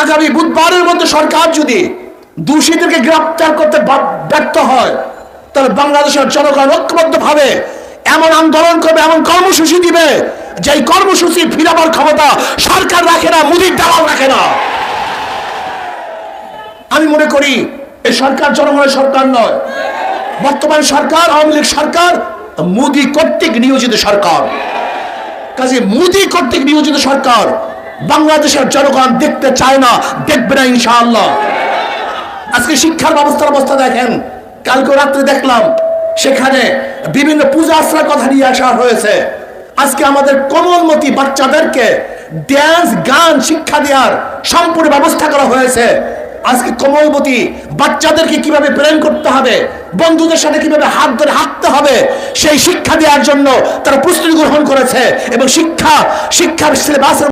আগামী বুধবারের মধ্যে সরকার যদি দোষীদেরকে গ্রেফতার করতে ব্যর্থ হয়, তাহলে বাংলাদেশের জনগণ ঐক্যবদ্ধভাবে এমন আন্দোলন করবে, এমন কর্মসূচি দিবে, যে কর্মসূচি ফিরাবার ক্ষমতা সরকার রাখে না, মোদির দালাল রাখে না। আমি মনে করি এই সরকার জনগণের সরকার নয়, বর্তমান সরকার আওয়ামী লীগ সরকার মোদি কর্তৃক নিয়োজিত সরকার। কাজে মোদি কর্তৃক নিয়োজিত সরকার বাংলাদেশের জনগণ দেখতে চায় না, দেখবে না ইনশাআল্লাহ। আজকে শিক্ষার ব্যবস্থার অবস্থা দেখেন, কালকে রাত্রে দেখলাম সেখানে বিভিন্ন পূজা আশ্রয়ের কথা নিয়ে আসা হয়েছে। আজকে আমাদের কোমলমতি বাচ্চাদেরকে ড্যান্স গান শিক্ষা দেওয়ার সম্পূর্ণ ব্যবস্থা করা হয়েছে। আজকে কোমলমতি বাচ্চাদেরকে কিভাবে প্রেম করতে হবে, বন্ধুদের সাথে কিভাবে হাত ধরে হাঁটতে হবে, সেই শিক্ষা দেওয়ার জন্য তারা প্রস্তুতি গ্রহণ করেছে এবং শিক্ষার সিলেবাসের